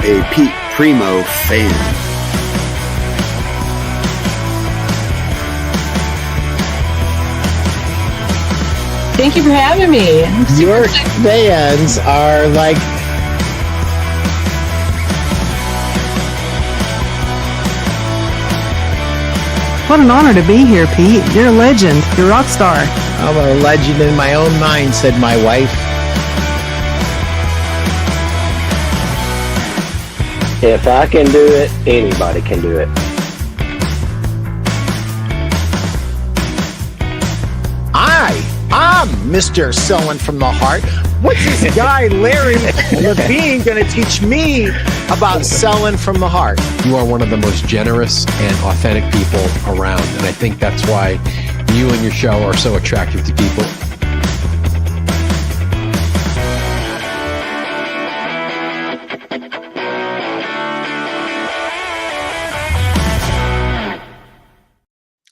a Pete Primeau fan. Thank you for having me. Your fans are like... What an honor to be here, Pete. You're a legend. You're a rock star. I'm a legend in my own mind, said my wife. If I can do it, anybody can do it. I'm Mr. Selling from the Heart. What's this guy, Larry Levine, going to teach me about selling from the heart? You are one of the most generous and authentic people around, and I think that's why you and your show are so attractive to people.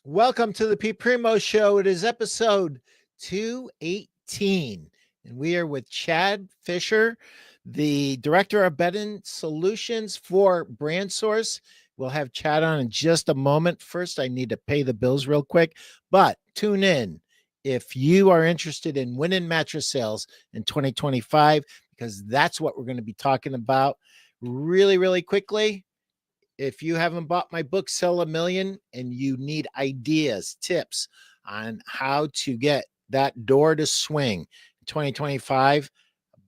Welcome to the Pete Primeau Show. It is episode 218, and we are with Chad Fischer, the Director of Betting Solutions for Brand Source. We'll have Chad on in just a moment. First, I need to pay the bills real quick, but tune in if you are interested in winning mattress sales in 2025, because that's what we're going to be talking about really, really quickly. If you haven't bought my book, Sell a Million, and you need ideas, tips on how to get that door to swing in 2025,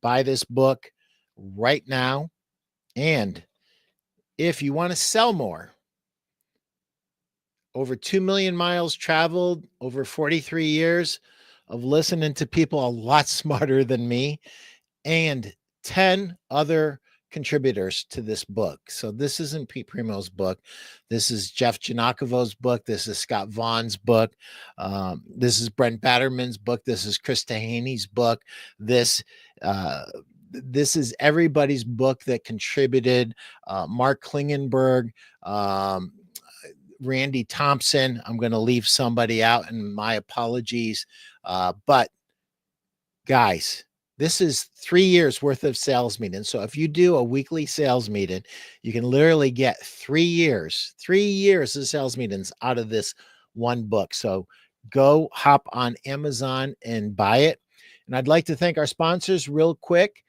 buy this book right now. And if you want to sell more, over 2 million miles traveled, over 43 years of listening to people a lot smarter than me, and 10 other contributors to this book. So this isn't Pete Primeau's book. This is Jeff Janakovo's book. This is Scott Vaughn's book. This is Brent Batterman's book. This is Chris Tahaney's book. This is everybody's book that contributed. Mark Klingenberg, Randy Thompson. I'm going to leave somebody out, and my apologies. But guys, this is 3 years worth of sales meetings. So if you do a weekly sales meeting, you can literally get 3 years of sales meetings out of this one book. So go hop on Amazon and buy it. And I'd like to thank our sponsors real quick.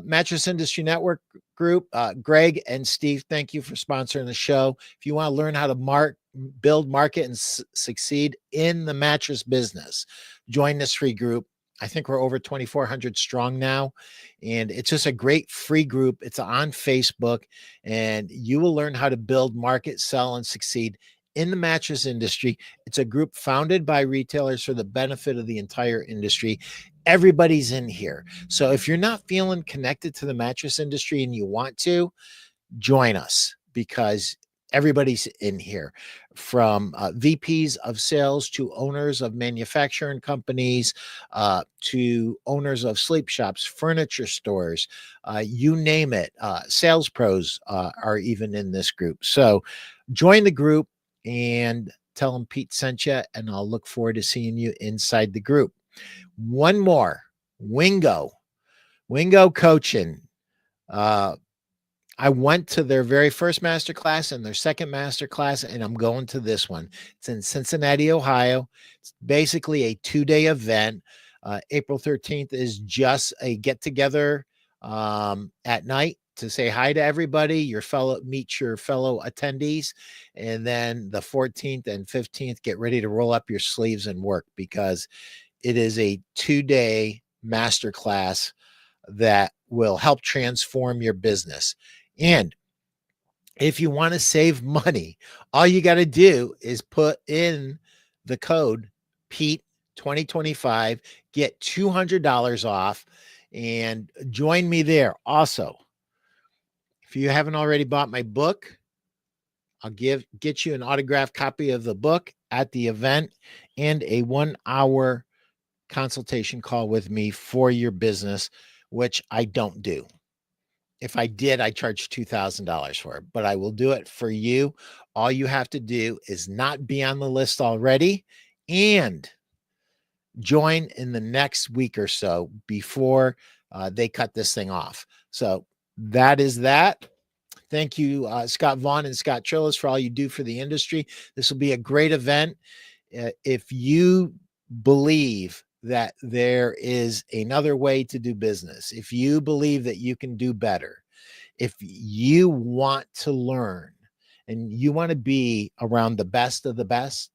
Mattress Industry Network Group, Greg and Steve, thank you for sponsoring the show. If you want to learn how to build, market, and succeed in the mattress business, join this free group. I think we're over 2,400 strong now, and it's just a great free group. It's on Facebook, and you will learn how to build, market, sell, and succeed in the mattress industry. It's a group founded by retailers for the benefit of the entire industry. Everybody's in here. So if you're not feeling connected to the mattress industry and you want to, join us, because everybody's in here, from VPs of sales to owners of manufacturing companies, to owners of sleep shops, furniture stores, you name it. Sales pros are even in this group. So join the group and tell them Pete sent you, and I'll look forward to seeing you inside the group. One more, Wingo Coaching. I went to their very first masterclass and their second masterclass, and I'm going to this one. It's in Cincinnati, Ohio. It's basically a 2-day event. April 13th is just a get-together at night to say hi to everybody, meet your fellow attendees. And then the 14th and 15th, get ready to roll up your sleeves and work, because it is a 2-day masterclass that will help transform your business. And if you want to save money, all you got to do is put in the code Pete 2025, get $200 off, and join me there. Also, if you haven't already bought my book, I'll get you an autographed copy of the book at the event, and a 1-hour consultation call with me for your business, which I don't do. If I did, I charge $2,000 for it, but I will do it for you. All you have to do is not be on the list already and join in the next week or so before they cut this thing off. So that is that. Thank you, Scott Vaughn and Scott Trillis, for all you do for the industry. This will be a great event. If you believe that there is another way to do business, if you believe that you can do better, if you want to learn and you want to be around the best of the best,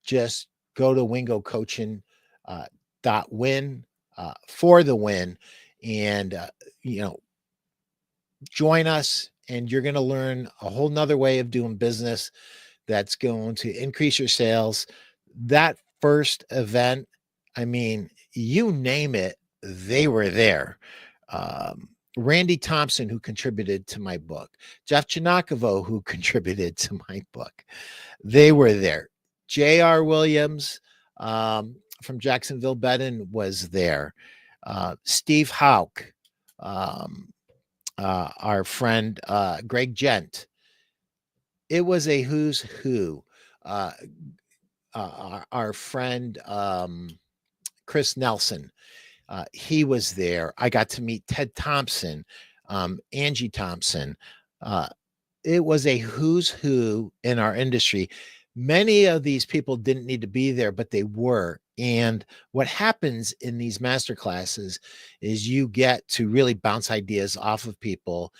just go to wingocoaching.win for the win, and join us, and you're going to learn a whole nother way of doing business that's going to increase your sales. That first event, I mean, you name it, they were there. Randy Thompson, who contributed to my book, Jeff Chinakovo, who contributed to my book, they were there. J.R. Williams from Jacksonville Bedin was there. Steve Hauk, our friend Greg Gent. It was a who's who. Our friend Chris Nelson, he was there. I got to meet Ted Thompson, Angie Thompson. It was a who's who in our industry. Many of these people didn't need to be there, but they were. And what happens in these master classes is you get to really bounce ideas off of people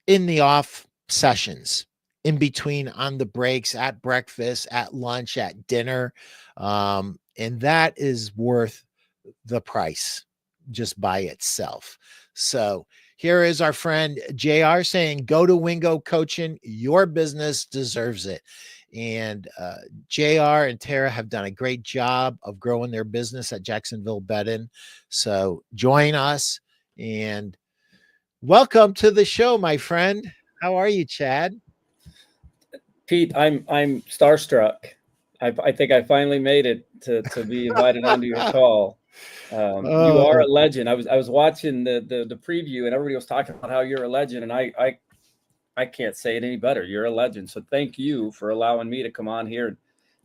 in the off sessions, in between, on the breaks, at breakfast, at lunch, at dinner. And that is worth the price just by itself. So here is our friend JR saying, go to Wingo Coaching. Your business deserves it. And JR and Tara have done a great job of growing their business at Jacksonville Bedin. So join us and welcome to the show, my friend. How are you, Chad? Pete, I'm starstruck. I think I finally made it to be invited onto your call. You are a legend. I was watching the preview, and everybody was talking about how you're a legend, and I can't say it any better. You're a legend. So thank you for allowing me to come on here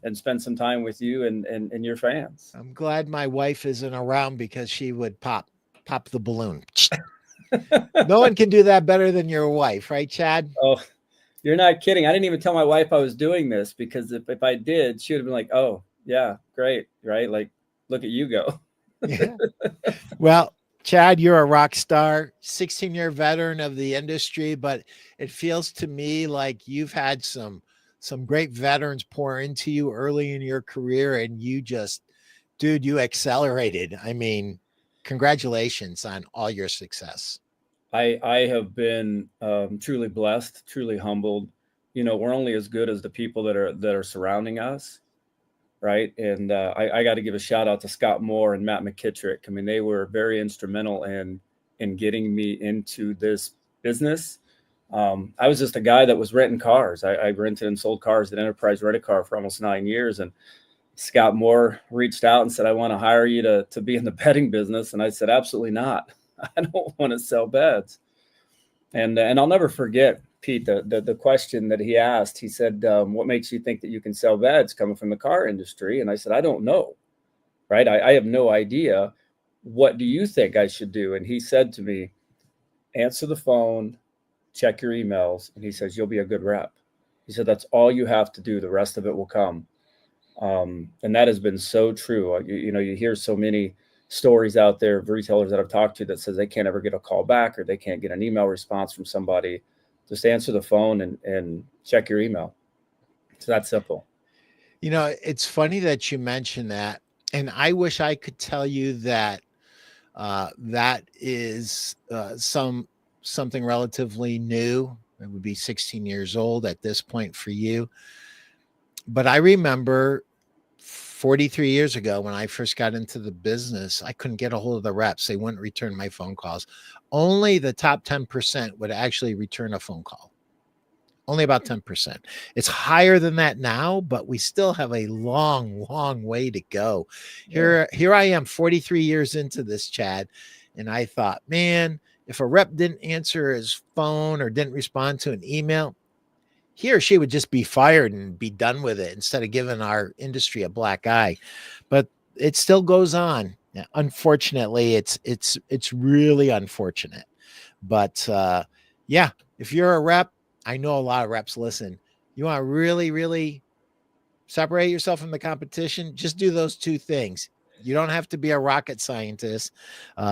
and spend some time with you and your fans. I'm glad my wife isn't around, because she would pop the balloon. No one can do that better than your wife, right, Chad? Oh, you're not kidding. I didn't even tell my wife I was doing this, because if I did, she would have been like, oh, yeah, great, right? Like, look at you go. Yeah. Well, Chad, you're a rock star, 16-year veteran of the industry, but it feels to me like you've had some great veterans pour into you early in your career, and you just, dude, you accelerated. I mean, congratulations on all your success. I have been truly blessed, truly humbled. We're only as good as the people that are surrounding us. Right. And I got to give a shout out to Scott Moore and Matt McKittrick. I mean, they were very instrumental in getting me into this business. I was just a guy that was renting cars. I rented and sold cars at Enterprise Rent-A-Car for almost 9 years. And Scott Moore reached out and said, I want to hire you to be in the bedding business. And I said, absolutely not. I don't want to sell beds. And I'll never forget, Pete, the question that he asked. He said, what makes you think that you can sell beds coming from the car industry? And I said, I don't know. Right. I have no idea. What do you think I should do? And he said to me, answer the phone, check your emails. And he says, you'll be a good rep. He said, that's all you have to do. The rest of it will come. And that has been so true. You hear so many stories out there of retailers that I've talked to that says they can't ever get a call back, or they can't get an email response from somebody. Just answer the phone and check your email. It's that simple. It's funny that you mentioned that. And I wish I could tell you that that is something relatively new. It would be 16 years old at this point for you. But I remember 43 years ago, when I first got into the business, I couldn't get a hold of the reps. They wouldn't return my phone calls. Only the top 10% would actually return a phone call. Only about 10%. It's higher than that now, but we still have a long, long way to go. Here I am 43 years into this, Chad. And I thought, man, if a rep didn't answer his phone or didn't respond to an email, he or she would just be fired and be done with it, instead of giving our industry a black eye. But it still goes on. Unfortunately, it's really unfortunate. But yeah, if you're a rep, I know a lot of reps listen. You want to really, really separate yourself from the competition, just do those two things. You don't have to be a rocket scientist,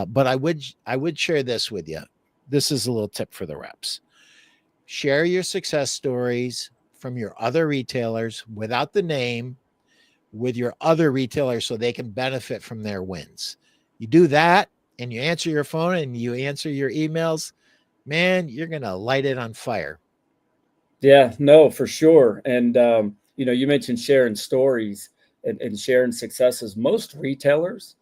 but I would share this with you. This is a little tip for the reps. Share your success stories from your other retailers without the name with your other retailers so they can benefit from their wins. You do that and you answer your phone and you answer your emails, man, you're going to light it on fire. Yeah, no, for sure. And, you mentioned sharing stories and sharing successes. Most retailers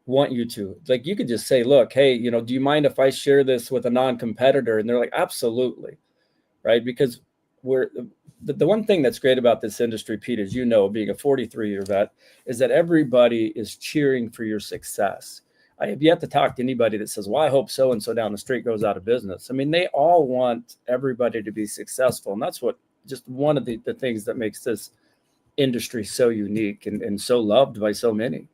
want you to. Like, you could just say, look, hey, do you mind if I share this with a non-competitor? And they're like, absolutely. Right. Because the one thing that's great about this industry, Pete, as you know, being a 43-year vet, is that everybody is cheering for your success. I have yet to talk to anybody that says, well, I hope so-and-so down the street goes out of business. I mean, they all want everybody to be successful. And that's just one of the things that makes this industry so unique and so loved by so many.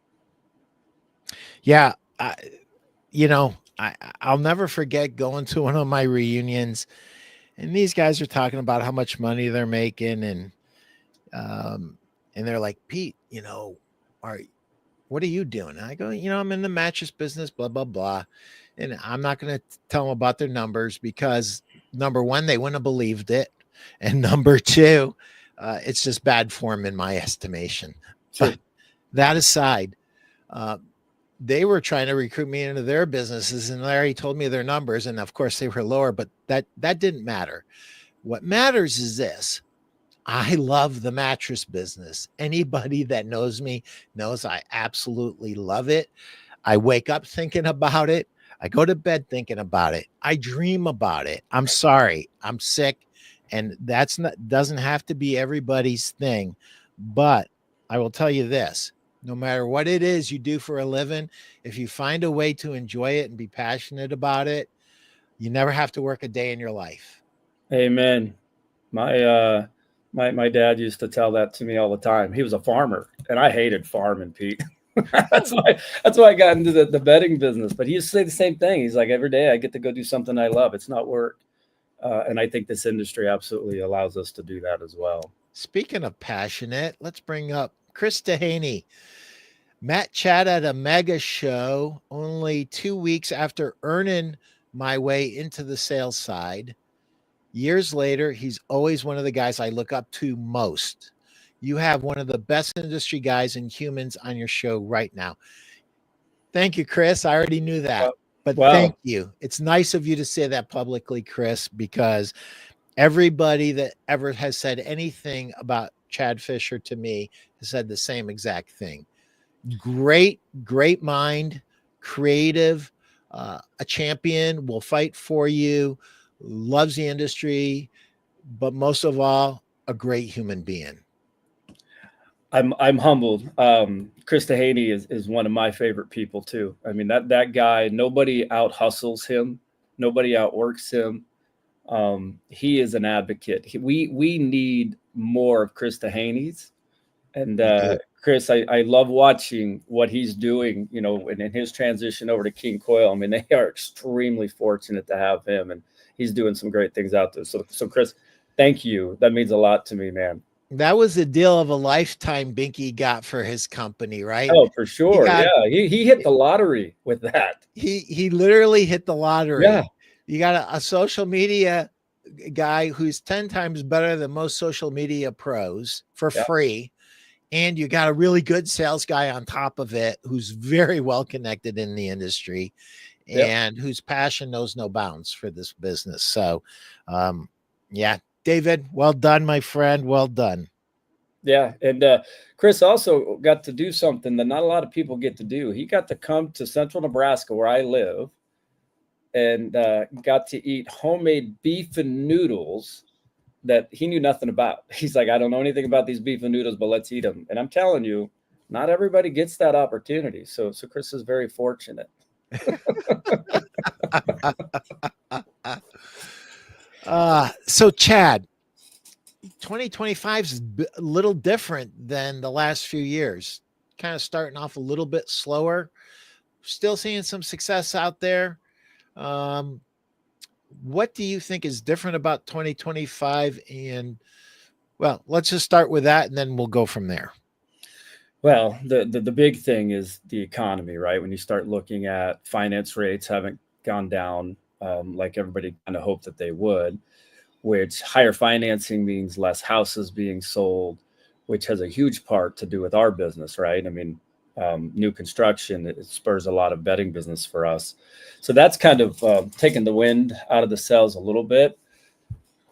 Yeah. I'll never forget going to one of my reunions, and these guys are talking about how much money they're making. And they're like, Pete, what are you doing? And I go, I'm in the mattress business, blah, blah, blah. And I'm not going to tell them about their numbers because number one, they wouldn't have believed it. And number two, it's just bad form in my estimation. Sure. But that aside, they were trying to recruit me into their businesses, and Larry told me their numbers. And of course they were lower, but that didn't matter. What matters is this. I love the mattress business. Anybody that knows me knows I absolutely love it. I wake up thinking about it. I go to bed thinking about it. I dream about it. I'm sorry, I'm sick, and doesn't have to be everybody's thing. But I will tell you this, no matter what it is you do for a living, if you find a way to enjoy it and be passionate about it, you never have to work a day in your life. Amen. My dad used to tell that to me all the time. He was a farmer, and I hated farming, Pete. that's why I got into the bedding business. But he used to say the same thing. He's like, every day I get to go do something I love. It's not work. And I think this industry absolutely allows us to do that as well. Speaking of passionate, let's bring up Chris Dehaney. Met Chad at a mega show only 2 weeks after earning my way into the sales side. Years later, he's always one of the guys I look up to most. You have one of the best industry guys and humans on your show right now. Thank you, Chris. I already knew that, but wow. Thank you. It's nice of you to say that publicly, Chris, because everybody that ever has said anything about Chad Fischer to me has said the same exact thing. Great mind, creative, a champion, will fight for you, loves the industry, but most of all, a great human being. I'm humbled. Chris Dehaney is one of my favorite people too. I mean, that guy, nobody out hustles him. Nobody outworks him. He is an advocate. We need more of Chris Dehaney's. And Chris, I love watching what he's doing, and in his transition over to King Coil. I mean, they are extremely fortunate to have him, and he's doing some great things out there. So Chris, thank you. That means a lot to me, man. That was a deal of a lifetime Binky got for his company, right? Oh, for sure. He hit the lottery with that. He literally hit the lottery. Yeah. You got a social media guy who's 10 times better than most social media pros for free. And you got a really good sales guy on top of it who's very well connected in the industry and whose passion knows no bounds for this business. So, David, well done, my friend. Well done. Yeah. And Chris also got to do something that not a lot of people get to do. He got to come to central Nebraska, where I live, and got to eat homemade beef and noodles that he knew nothing about. He's like, I don't know anything about these beef and noodles, but let's eat them. And I'm telling you, not everybody gets that opportunity. So Chris is very fortunate. So Chad, 2025 is a little different than the last few years. Kind of starting off a little bit slower. Still seeing some success out there. what do you think is different about 2025? And well, let's just start with that and then we'll go from there. Well, the big thing is the economy, right? When you start looking at finance rates haven't gone down like everybody kind of hoped that they would, which higher financing means less houses being sold, which has a huge part to do with our business, right? I mean, new construction, it spurs a lot of bedding business for us. So that's kind of taken the wind out of the sails a little bit.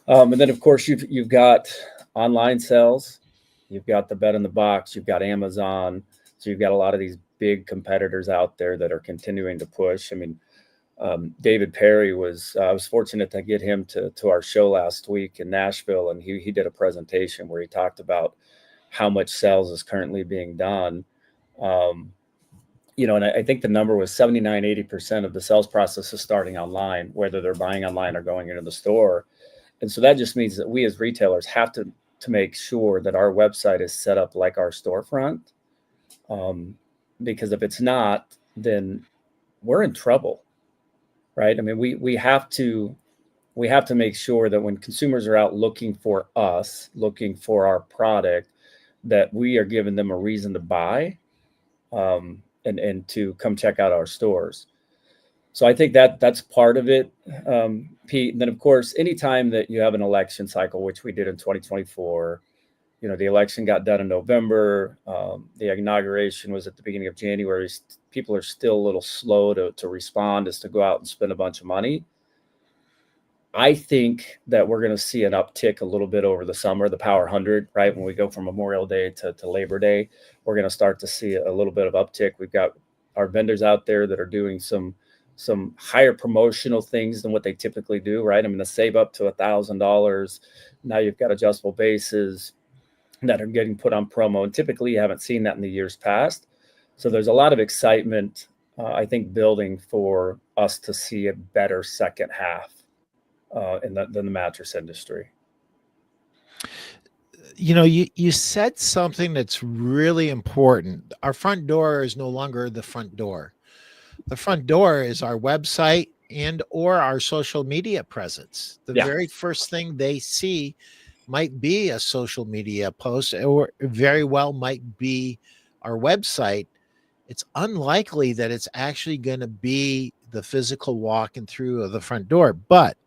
And then, of course, you've got online sales, you've got the bed in the box, you've got Amazon. So you've got a lot of these big competitors out there that are continuing to push. I mean, David Perry I was fortunate to get him to our show last week in Nashville. And he did a presentation where he talked about how much sales is currently being done. And I think the number was 79-80% of the sales process is starting online, whether they're buying online or going into the store. And so that just means that we as retailers have to make sure that our website is set up like our storefront. Because if it's not, then we're in trouble, right? I mean, we have to make sure that when consumers are out looking for us, looking for our product, that we are giving them a reason to buy, and to come check out our stores. So I think that's part of it, Pete. And then, of course, anytime that you have an election cycle, which we did in 2024, the election got done in November. The inauguration was at the beginning of January. People are still a little slow to respond as to go out and spend a bunch of money. I think that we're going to see an uptick a little bit over the summer, the Power 100, right? When we go from Memorial Day to Labor Day, we're going to start to see a little bit of uptick. We've got our vendors out there that are doing some higher promotional things than what they typically do, right? I mean, to save up to $1,000. Now you've got adjustable bases that are getting put on promo. And typically you haven't seen that in the years past. So there's a lot of excitement, I think, building for us to see a better second half than the mattress industry. You said something that's really important. Our front door is no longer the front door. The front door is our website and or our social media presence. The very first thing they see might be a social media post, or very well might be our website. It's unlikely that it's actually going to be the physical walking through of the front door, but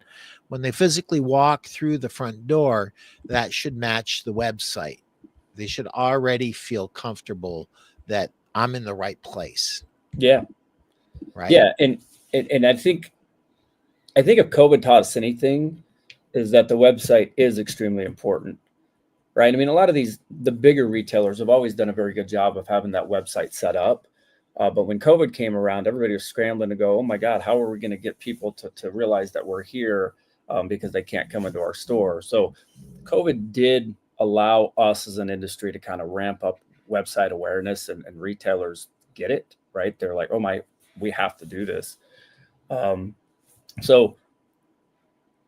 when they physically walk through the front door, that should match the website. They should already feel comfortable that I'm in the right place. Yeah. Right. Yeah. And I think if COVID taught us anything, is that the website is extremely important, right? I mean, a lot of the bigger retailers have always done a very good job of having that website set up. But when COVID came around, everybody was scrambling to go, oh my God, how are we going to get people to realize that we're here? Because they can't come into our store. So COVID did allow us as an industry to kind of ramp up website awareness, and retailers get it, right? They're like, oh we have to do this. So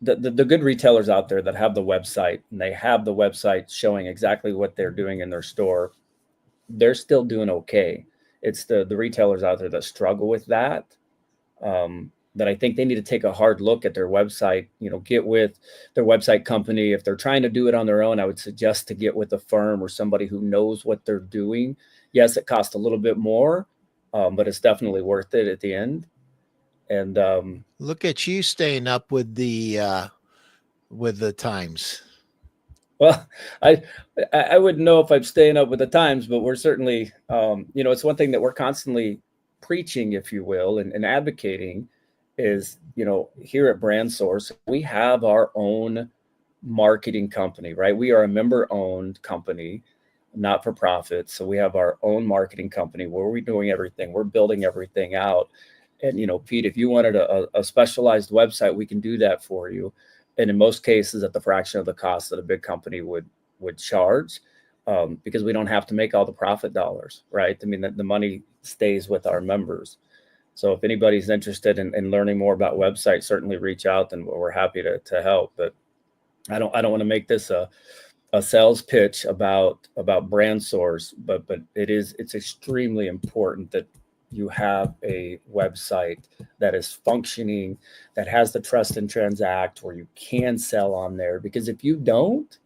the good retailers out there that have the website, and they have the website showing exactly what they're doing in their store, they're still doing okay. It's the retailers out there that struggle with that, that I think they need to take a hard look at their website, get with their website company. If they're trying to do it on their own, I would suggest to get with a firm or somebody who knows what they're doing. Yes, it costs a little bit more, but it's definitely worth it at the end. And look at you staying up with the times. Well, I wouldn't know if I'm staying up with the times, but we're certainly, it's one thing that we're constantly preaching, if you will, and advocating is, here at Brand Source, we have our own marketing company, right? We are a member-owned company, not for profit. So we have our own marketing company where we're doing everything. We're building everything out. And, Pete, if you wanted a specialized website, we can do that for you. And in most cases, at the fraction of the cost that a big company would charge, because we don't have to make all the profit dollars, right? I mean, the money stays with our members. So if anybody's interested in learning more about websites, certainly reach out, and we're happy to help. But I don't want to make this a sales pitch about Brand Source, but it's extremely important that you have a website that is functioning, that has the trust and transact, where you can sell on there. Because if you don't,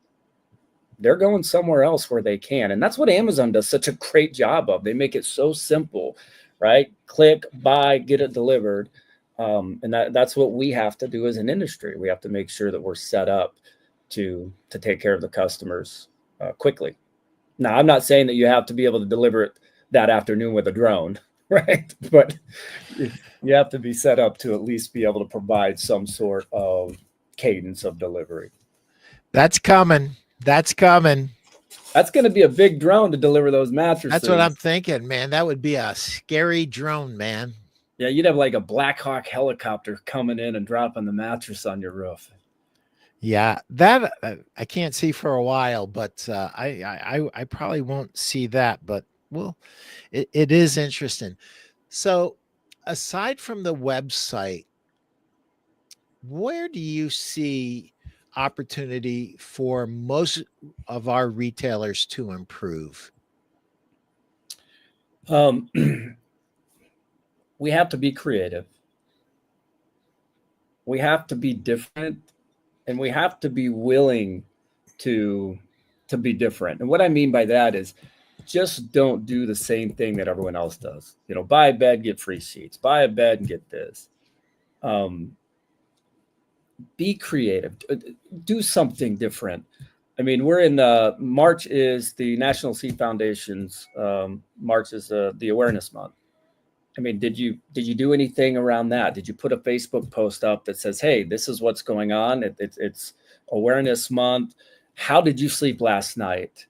they're going somewhere else where they can. And that's what Amazon does such a great job of. They make it so simple, right? Click, buy, get it delivered. And that's what we have to do as an industry. We have to make sure that we're set up to take care of the customers quickly. Now, I'm not saying that you have to be able to deliver it that afternoon with a drone, right? But you have to be set up to at least be able to provide some sort of cadence of delivery. That's coming. That's coming. That's going to be a big drone to deliver those mattresses. That's what I'm thinking, man. That would be a scary drone, man. Yeah, you'd have like a Black Hawk helicopter coming in and dropping the mattress on your roof. Yeah, that I can't see for a while, but I probably won't see that. But well, it is interesting. So, aside from the website, where do you see opportunity for most of our retailers to improve? We have to be creative. We have to be different, and we have to be willing to be different. And what I mean by that is, just don't do the same thing that everyone else does. You know, buy a bed, get free sheets. Buy a bed and get this. Be creative. Do something different. I mean, we're in March is the National Sleep Foundation's March is the awareness month. I mean, did you do anything around that? Did you put a Facebook post up that says, "Hey, this is what's going on. It's awareness month. How did you sleep last night?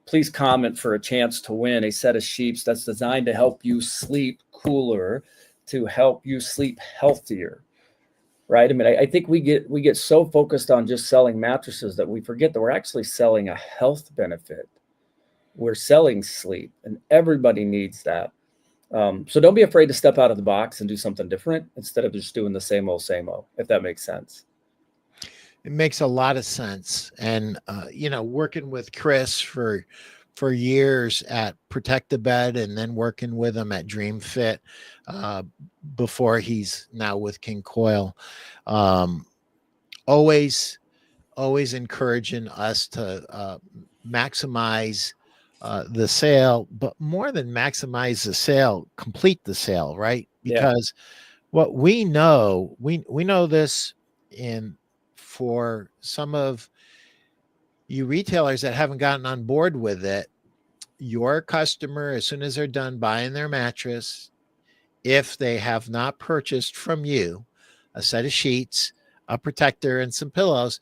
Please comment for a chance to win a set of sheets that's designed to help you sleep cooler, to help you sleep healthier." Right? I mean, I think we get so focused on just selling mattresses that we forget that we're actually selling a health benefit. We're selling sleep, and everybody needs that. So don't be afraid to step out of the box and do something different instead of just doing the same old, if that makes sense. It makes a lot of sense. And, working with Chris for years at Protect the Bed, and then working with him at Dream Fit before he's now with King Coil, always encouraging us to maximize the sale, but more than maximize the sale, complete the sale, right? Because what we know, we know this for some of you retailers that haven't gotten on board with it, your customer, as soon as they're done buying their mattress, if they have not purchased from you a set of sheets, a protector, and some pillows,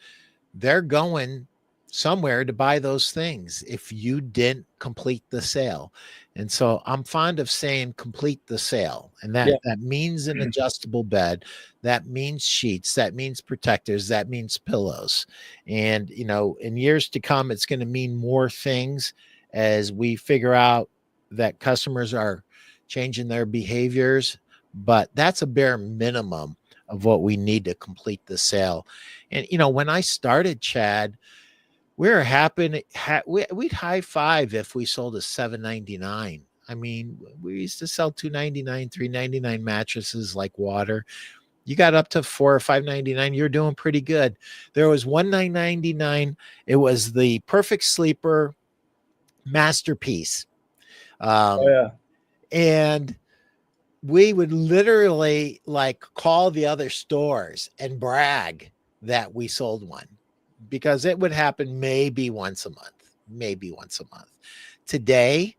they're going somewhere to buy those things if you didn't complete the sale. And so I'm fond of saying complete the sale. And that means an adjustable bed. That means sheets. That means protectors. That means pillows. And, in years to come, it's going to mean more things as we figure out that customers are changing their behaviors. But that's a bare minimum of what we need to complete the sale. And, when I started, Chad, we were happy. We'd high five if we sold a $7.99. I mean, we used to sell $2.99, $3.99 mattresses like water. You got up to $4 or $5.99. You're doing pretty good. There was one $9.99. It was the Perfect Sleeper Masterpiece. And we would literally call the other stores and brag that we sold one, because it would happen maybe once a month. Today,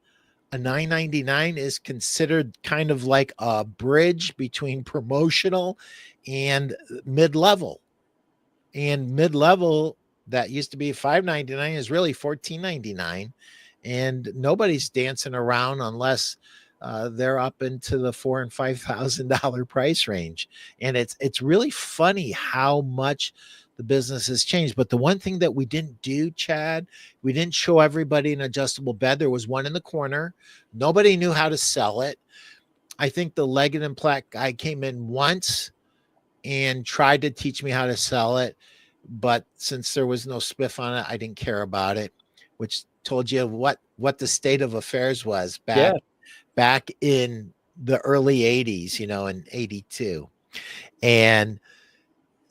a $9.99 is considered kind of like a bridge between promotional and mid-level. And mid-level, that used to be $5.99, is really $14.99. And nobody's dancing around unless they're up into the $4,000 and $5,000 price range. And it's really funny how much the business has changed. But the one thing that we didn't do, Chad, we didn't show everybody an adjustable bed. There was one in the corner. Nobody knew how to sell it. I think the Leggett and Platt guy came in once and tried to teach me how to sell it. But since there was no spiff on it, I didn't care about it, which told you what the state of affairs was back in the early 80s, in 82. And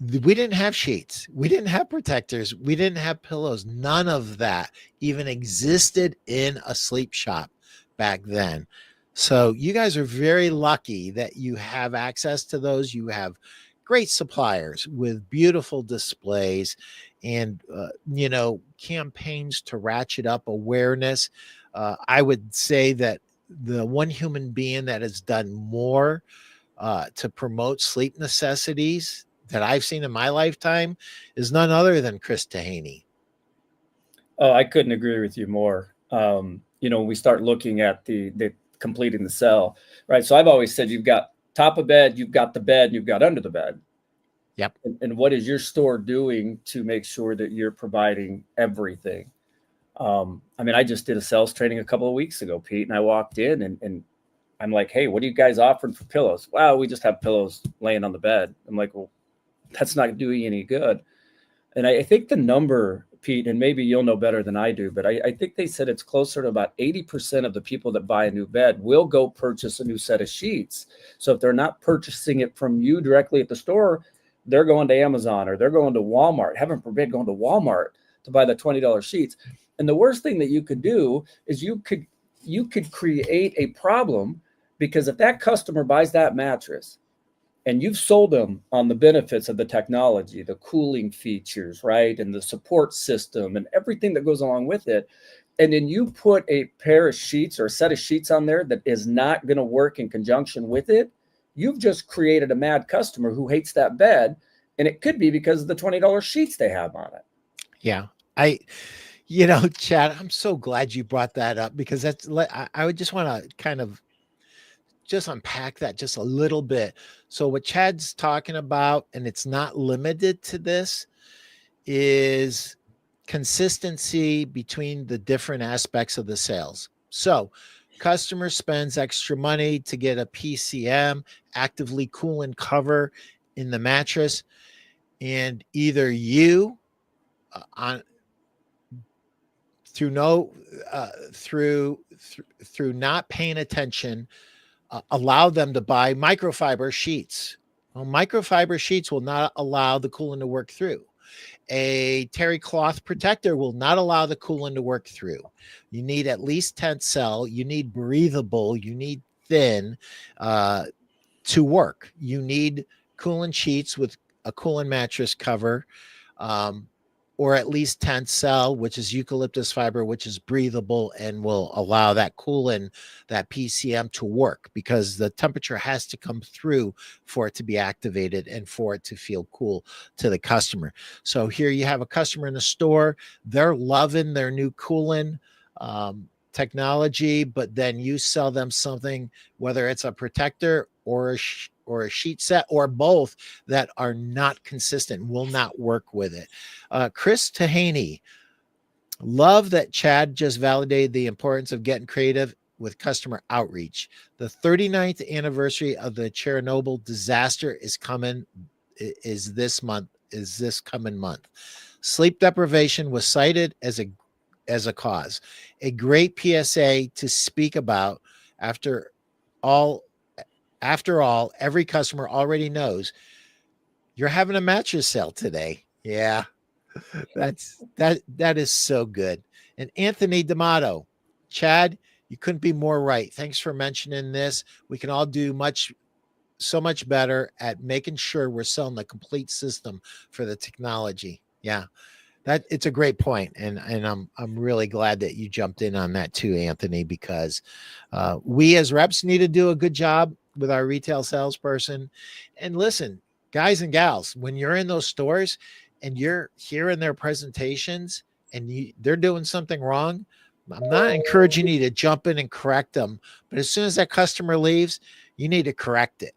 we didn't have sheets. We didn't have protectors. We didn't have pillows. None of that even existed in a sleep shop back then. So you guys are very lucky that you have access to those. You have great suppliers with beautiful displays and, campaigns to ratchet up awareness. I would say that the one human being that has done more to promote sleep necessities that I've seen in my lifetime is none other than Chris Tahaney. Oh, I couldn't agree with you more. When we start looking at the completing the cell, right? So I've always said you've got top of bed, you've got the bed, you've got under the bed. Yep. And what is your store doing to make sure that you're providing everything? I just did a sales training a couple of weeks ago, Pete, and I walked in and I'm like, hey, what are you guys offering for pillows? Wow, we just have pillows laying on the bed. I'm like, well, that's not doing any good. And I think the number, Pete, and maybe you'll know better than I do, but I think they said it's closer to about 80% of the people that buy a new bed will go purchase a new set of sheets. So if they're not purchasing it from you directly at the store, they're going to Amazon or they're going to Walmart, heaven forbid, going to Walmart to buy the $20 sheets. And the worst thing that you could do is you could create a problem, because if that customer buys that mattress and you've sold them on the benefits of the technology, the cooling features, right, and the support system and everything that goes along with it, and then you put a pair of sheets or a set of sheets on there that is not going to work in conjunction with it, you've just created a mad customer who hates that bed, and it could be because of the $20 sheets they have on it. Yeah. Chad, I'm so glad you brought that up, because I would just want to kind of just unpack that just a little bit. So what Chad's talking about, and it's not limited to this, is consistency between the different aspects of the sales. So customer spends extra money to get a PCM, actively cooling cover in the mattress, and either you through not paying attention, allow them to buy microfiber sheets. Well, microfiber sheets will not allow the coolant to work through. A terry cloth protector will not allow the coolant to work through. You need at least tensile. You need breathable. You need thin to work. You need coolant sheets with a coolant mattress cover, or at least tensile, which is eucalyptus fiber, which is breathable and will allow that coolant, that PCM, to work, because the temperature has to come through for it to be activated and for it to feel cool to the customer. So here you have a customer in the store, they're loving their new coolant technology, but then you sell them something, whether it's a protector or a sheet set or both, that are not consistent, will not work with it. Chris Tahaney, love that Chad just validated the importance of getting creative with customer outreach. The 39th anniversary of the Chernobyl disaster is this coming month. Sleep deprivation was cited as a cause. A great PSA to speak about. After all, every customer already knows you're having a mattress sale today. Yeah, that is so good. And Anthony D'Amato, Chad, you couldn't be more right. Thanks for mentioning this. We can all do so much better at making sure we're selling the complete system for the technology. Yeah. It's a great point, and I'm really glad that you jumped in on that too, Anthony, because we as reps need to do a good job with our retail salesperson. And listen, guys and gals, when you're in those stores and you're hearing their presentations and they're doing something wrong, I'm not encouraging you to jump in and correct them, but as soon as that customer leaves, you need to correct it.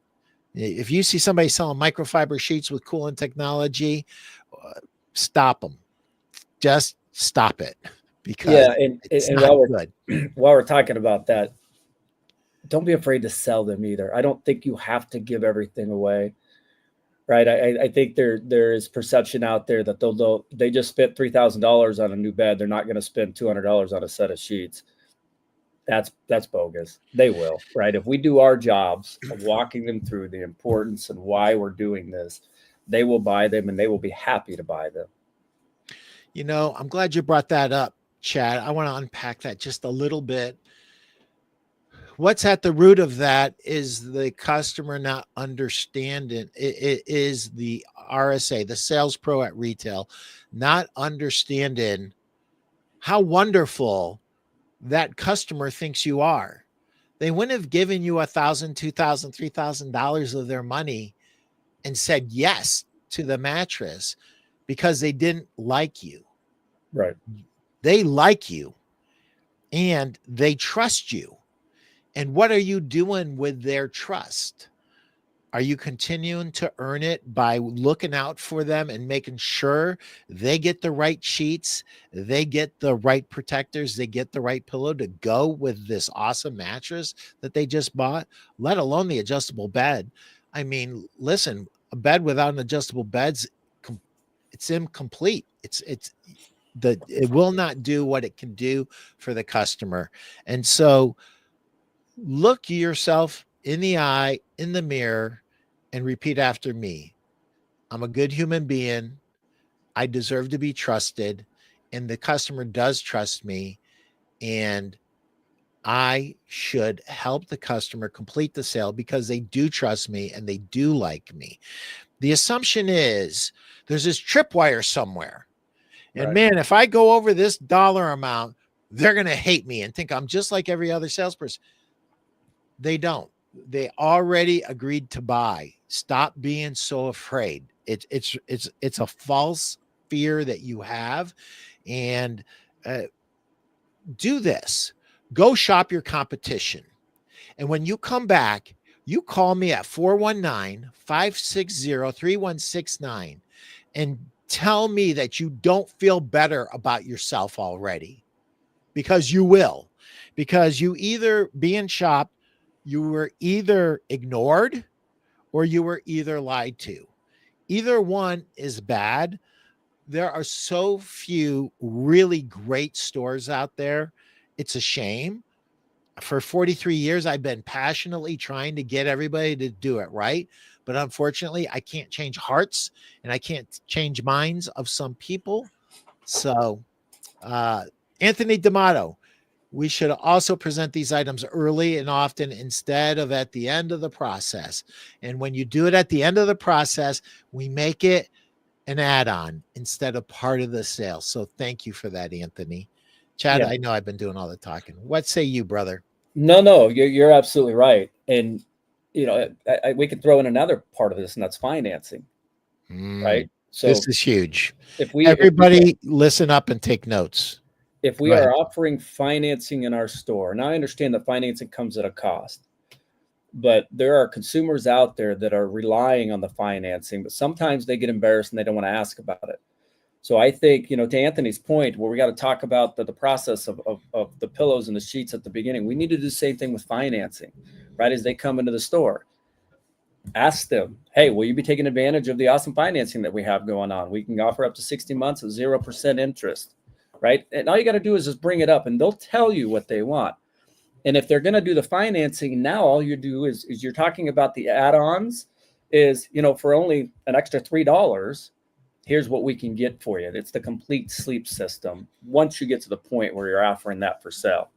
If you see somebody selling microfiber sheets with coolant technology, stop them. Just stop it, because it's not good. While we're talking about that, don't be afraid to sell them either. I don't think you have to give everything away, right? I think there is perception out there that they just spent $3,000 on a new bed. They're not going to spend $200 on a set of sheets. that's bogus. They will, right? If we do our jobs of walking them through the importance and why we're doing this, they will buy them and they will be happy to buy them. You know, I'm glad you brought that up, Chad. I want to unpack that just a little bit. What's at the root of that is the customer not understanding. It is the RSA, the sales pro at retail, not understanding how wonderful that customer thinks you are. They wouldn't have given you $1,000, $2,000, $3,000 of their money and said yes to the mattress because they didn't like you. Right. They like you and they trust you. And what are you doing with their trust? Are you continuing to earn it by looking out for them and making sure they get the right sheets, they get the right protectors, they get the right pillow to go with this awesome mattress that they just bought, let alone the adjustable bed? I mean, listen, a bed without an adjustable bed's it's incomplete. It will not do what it can do for the customer. And so look yourself in the eye, in the mirror, and repeat after me. I'm a good human being. I deserve to be trusted, and the customer does trust me, and I should help the customer complete the sale because they do trust me and they do like me. The assumption is there's this tripwire somewhere. And Right. man, if I go over this dollar amount, they're going to hate me and think I'm just like every other salesperson. They don't. They already agreed to buy. Stop being so afraid. It's a false fear that you have, and do this. Go shop your competition, and when you come back, you call me at 419-560-3169 and tell me that you don't feel better about yourself already, because you will. Because you either being shopped, you were either ignored or you were either lied to. Either one is bad. There are so few really great stores out there. It's a shame. For 43 years, I've been passionately trying to get everybody to do it right. But unfortunately, I can't change hearts and I can't change minds of some people. So, Anthony D'Amato, we should also present these items early and often instead of at the end of the process. And when you do it at the end of the process, we make it an add-on instead of part of the sale. So thank you for that, Anthony. Chad, Yeah. I know I've been doing all the talking. What say you, brother? No, you're absolutely right. And, you know, we could throw in another part of this, and that's financing, right? So This is huge. if we Listen up and take notes. if we Go ahead. are offering financing in our store, now I understand that financing comes at a cost, but there are consumers out there that are relying on the financing, but sometimes they get embarrassed and they don't want to ask about it. So I think, you know, to Anthony's point, where we got to talk about the process of the pillows and the sheets at the beginning, we need to do the same thing with financing, right? As they come into the store, ask them, hey, will you be taking advantage of the awesome financing that we have going on? We can offer up to 60 months of 0% interest, right? And all you got to do is just bring it up and they'll tell you what they want. And if they're going to do the financing, now all you do is you're talking about the add-ons is, you know, for only an extra $3, here's what we can get for you. It's the complete sleep system once you get to the point where you're offering that for sale.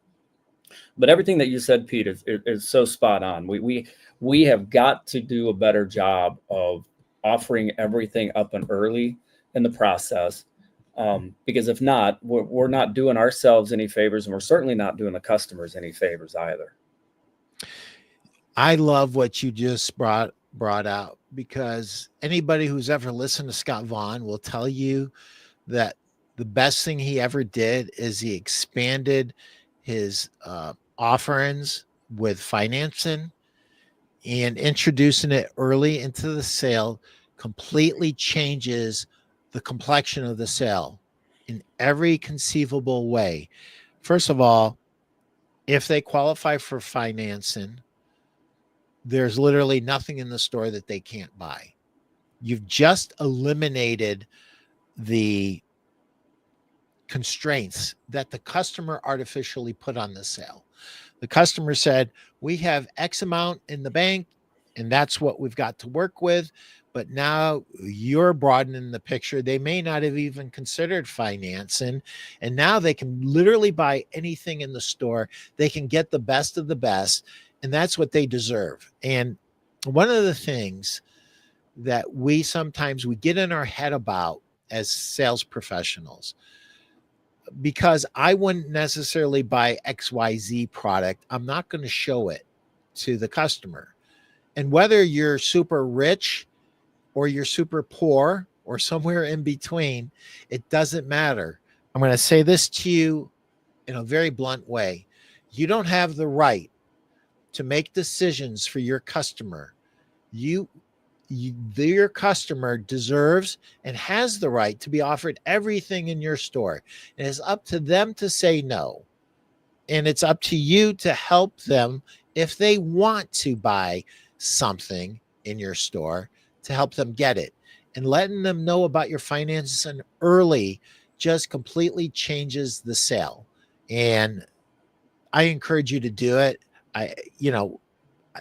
But everything that you said, Pete, is so spot on. We have got to do a better job of offering everything up and early in the process. Because if not, we're not doing ourselves any favors, and we're certainly not doing the customers any favors either. I love what you just brought out, because anybody who's ever listened to Scott Vaughn will tell you that the best thing he ever did is he expanded his offerings with financing, and introducing it early into the sale completely changes the complexion of the sale in every conceivable way. First of all, if they qualify for financing, there's literally nothing in the store that they can't buy. You've just eliminated the constraints that the customer artificially put on the sale. The customer said, we have X amount in the bank, and that's what we've got to work with. But now you're broadening the picture. They may not have even considered financing. And now they can literally buy anything in the store. They can get the best of the best. And that's what they deserve. And one of the things that we sometimes we get in our head about as sales professionals, because I wouldn't necessarily buy XYZ product, I'm not going to show it to the customer. And whether you're super rich or you're super poor or somewhere in between, it doesn't matter. I'm going to say this to you in a very blunt way. You don't have the right to make decisions for your customer. Your customer deserves and has the right to be offered everything in your store. And it's up to them to say no. And it's up to you to help them if they want to buy something in your store, to help them get it. And letting them know about your finances and early just completely changes the sale. And I encourage you to do it. I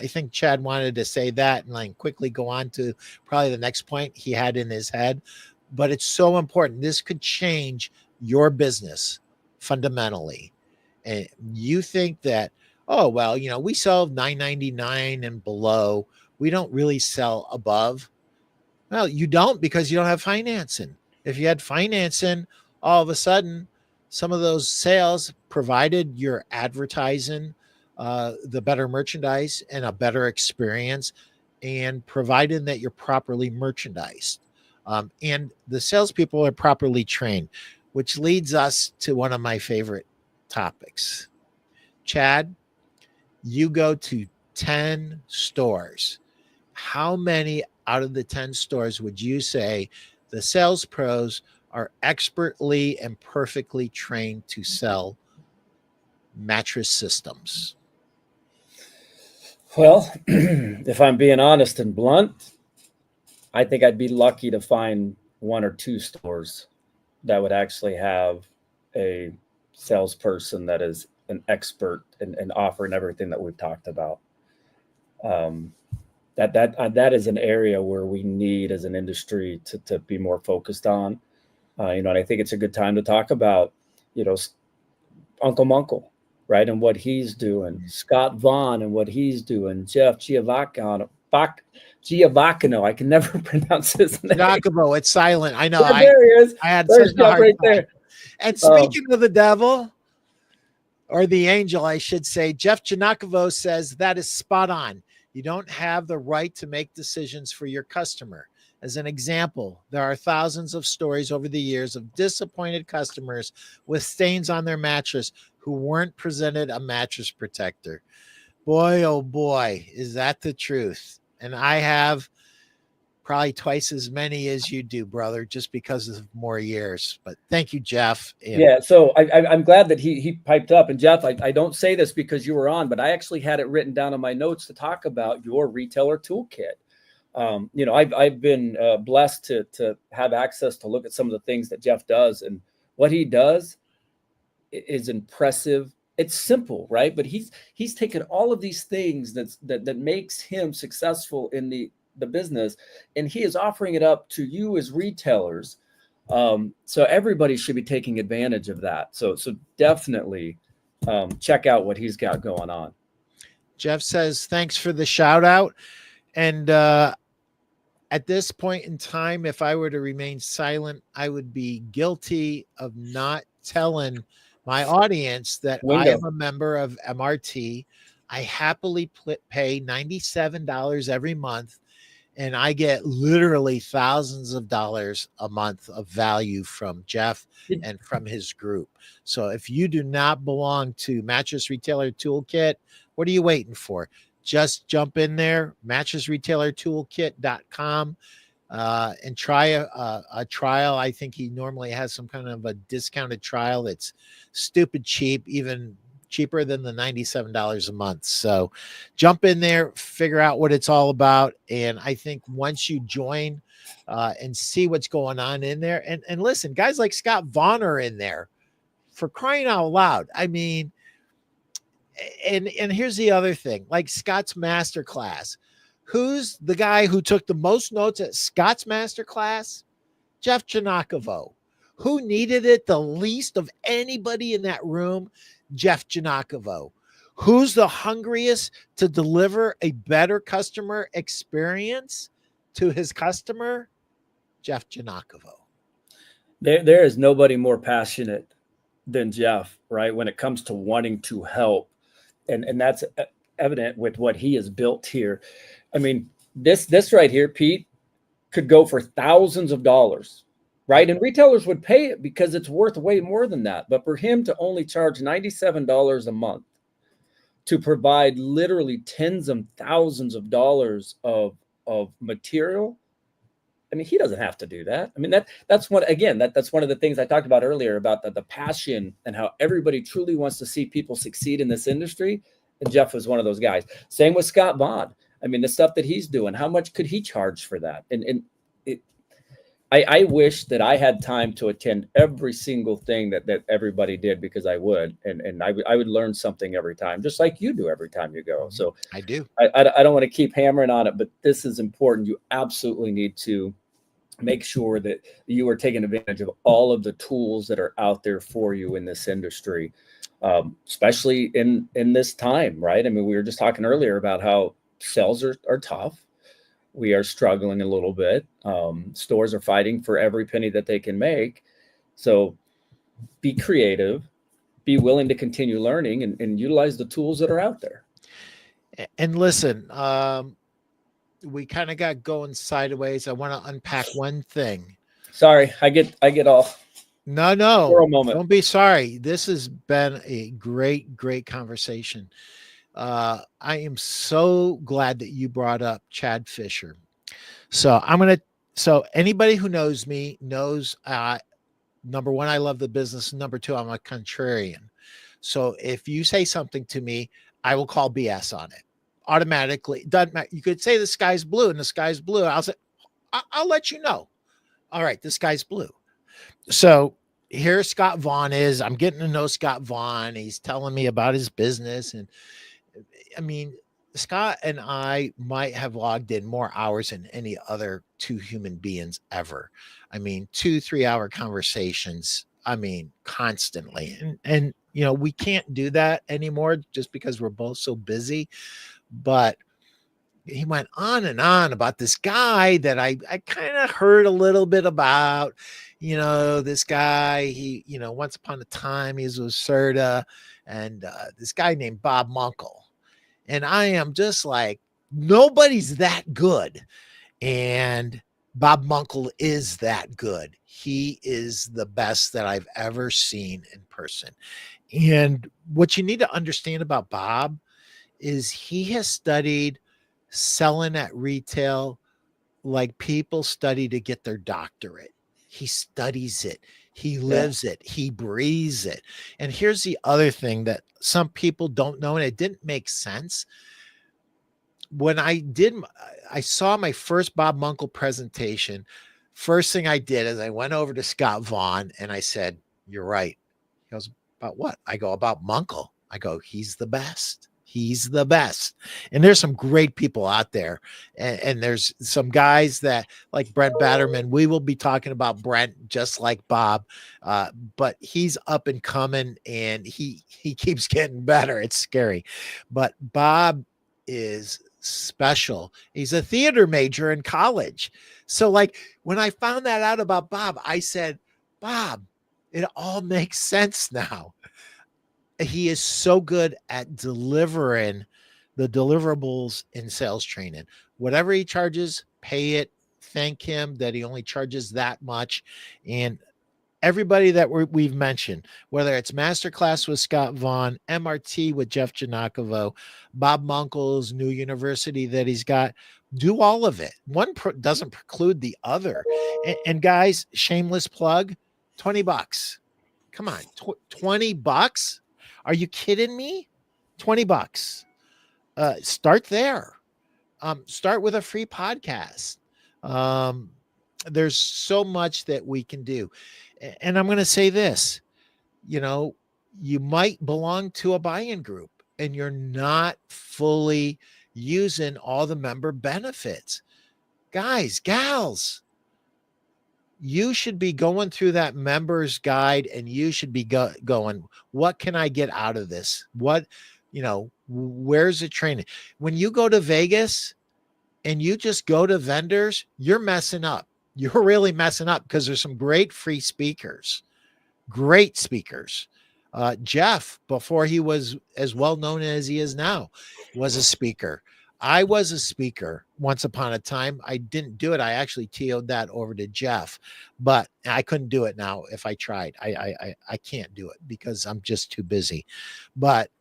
think Chad wanted to say that and like quickly go on to probably the next point he had in his head, but it's so important. This could change your business fundamentally. And you think that, oh, well, we sell $9.99 and below. We don't really sell above. Well, you don't, because you don't have financing. If you had financing, all of a sudden, some of those sales, provided you're advertising the better merchandise and a better experience, and provided that you're properly merchandised, and the salespeople are properly trained, which leads us to one of my favorite topics. Chad, you go to 10 stores. How many out of the 10 stores would you say the sales pros are expertly and perfectly trained to sell mattress systems? Well, if I'm being honest and blunt, I think I'd be lucky to find 1 or 2 stores that would actually have a salesperson that is an expert in offering everything that we've talked about. That is an area where we need as an industry to be more focused on. And I think it's a good time to talk about, Uncle Munkle, right? And what he's doing, Scott Vaughn and what he's doing, Jeff Giovacchino. I can never pronounce his name. Giacomo, it's silent. I know. Yeah, there he is. I had There's such a Jeff hard right time. there. And speaking of the devil, or the angel, I should say, Jeff Giacomo says that is spot on. You don't have the right to make decisions for your customer. As an example, there are thousands of stories over the years of disappointed customers with stains on their mattress who weren't presented a mattress protector. Boy, oh boy, is that the truth. And I have probably twice as many as you do, brother, just because of more years. But thank you, Jeff. Yeah, so I'm glad that he piped up. And Jeff, I don't say this because you were on, but I actually had it written down in my notes to talk about your retailer toolkit. I've been blessed to have access to look at some of the things that Jeff does, and what he does is impressive. It's simple, right? But he's taken all of these things that makes him successful in the business, and he is offering it up to you as retailers. So everybody should be taking advantage of that. So definitely check out what he's got going on. Jeff says, thanks for the shout out. And at this point in time, if I were to remain silent, I would be guilty of not telling my audience that I am a member of MRT. I happily pay $97 every month, and I get literally thousands of dollars a month of value from Jeff and from his group. So if you do not belong to Mattress Retailer Toolkit, what are you waiting for? Just jump in there, mattressretailertoolkit.com, and try a trial. I think he normally has some kind of a discounted trial that's stupid cheap, even cheaper than the $97 a month. So jump in there, figure out what it's all about. And I think once you join and see what's going on in there, and listen, guys like Scott Vaughn are in there. for crying out loud. I mean, and here's the other thing, like Scott's masterclass. Who's the guy who took the most notes at Scott's masterclass? Jeff Janakovo. Who needed it the least of anybody in that room? Jeff Janakovo. Who's the hungriest to deliver a better customer experience to his customer? Jeff Janakovo. There is nobody more passionate than Jeff, right? When it comes to wanting to help. And that's evident with what he has built here. I mean, this right here, Pete, could go for thousands of dollars, right? And retailers would pay it because it's worth way more than that. But for him to only charge $97 a month to provide literally tens of thousands of dollars of material, I mean, he doesn't have to do that. I mean, that's one of the things I talked about earlier about the passion and how everybody truly wants to see people succeed in this industry. And Jeff was one of those guys. Same with Scott Bond. I mean, the stuff that he's doing, how much could he charge for that? I wish that I had time to attend every single thing that everybody did, because I would, and I would learn something every time, just like you do every time you go. So I do. I don't want to keep hammering on it, but this is important. You absolutely need to make sure that you are taking advantage of all of the tools that are out there for you in this industry, especially in this time, right? I mean, we were just talking earlier about how sales are tough. We are struggling a little bit. Stores are fighting for every penny that they can make. So be creative, be willing to continue learning, and utilize the tools that are out there. And listen, we kind of got going sideways. I want to unpack one thing. Sorry, I get all. No, for a moment. Don't be sorry. This has been a great conversation. I am so glad that you brought up Chad Fischer. So anybody who knows me knows, number one, I love the business. Number two, I'm a contrarian. So if you say something to me, I will call BS on it automatically. Doesn't matter. You could say the sky's blue and the sky's blue. I'll say, I'll let you know. All right, the sky's blue. So here Scott Vaughn is. I'm getting to know Scott Vaughn. He's telling me about his business. And I mean, Scott and I might have logged in more hours than any other two human beings ever. I mean, 2-3 hour conversations. I mean, constantly. And you know, we can't do that anymore just because we're both so busy. But he went on and on about this guy that I kind of heard a little bit about. You know, this guy, he, you know, once upon a time he was with Serta, and this guy named Bob Munkle. And I am just like, nobody's that good. And Bob Munkle is that good. He is the best that I've ever seen in person. And what you need to understand about Bob is he has studied selling at retail like people study to get their doctorate. He studies it. He lives it. He breathes it. And here's the other thing that some people don't know, and it didn't make sense. When I saw my first Bob Munkle presentation, first thing I did is I went over to Scott Vaughn and I said, "You're right." He goes, "About what?" I go, "About Munkle." I go, "He's the best. He's the best." And there's some great people out there. And there's some guys that like Brent Batterman. We will be talking about Brent just like Bob. But he's up and coming and he keeps getting better. It's scary. But Bob is special. He's a theater major in college. So like when I found that out about Bob, I said, "Bob, it all makes sense now." He is so good at delivering the deliverables in sales training. Whatever he charges, pay it. Thank him that he only charges that much. And everybody that we've mentioned, whether it's Masterclass with Scott Vaughn, MRT with Jeff Janakovo, Bob Munkle's new university that he's got, do all of it. One doesn't preclude the other. And guys, shameless plug, $20. Come on, $20. Are you kidding me? $20. Start there. Start with a free podcast. There's so much that we can do. And I'm going to say this. you might belong to a buy-in group and you're not fully using all the member benefits. Guys, gals, you should be going through that member's guide and you should be going, what can I get out of this? Where's the training? When you go to Vegas and you just go to vendors, you're messing up. You're really messing up because there's some great free speakers, great speakers. Jeff, before he was as well known as he is now, was a speaker. I was a speaker once upon a time. I didn't do it. I actually TO'd that over to Jeff, but I couldn't do it now if I tried. I can't do it because I'm just too busy. But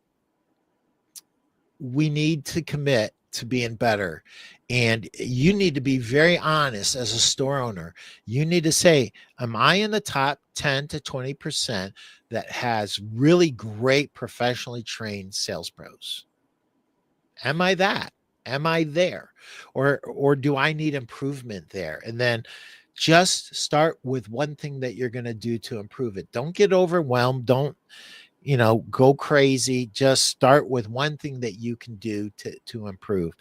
we need to commit to being better. And you need to be very honest as a store owner. You need to say, am I in the top 10 to 20% that has really great professionally trained sales pros? Am I that? Am I there? Or do I need improvement there? And then just start with one thing that you're going to do to improve it. Don't get overwhelmed. Don't, go crazy. Just start with one thing that you can do to improve.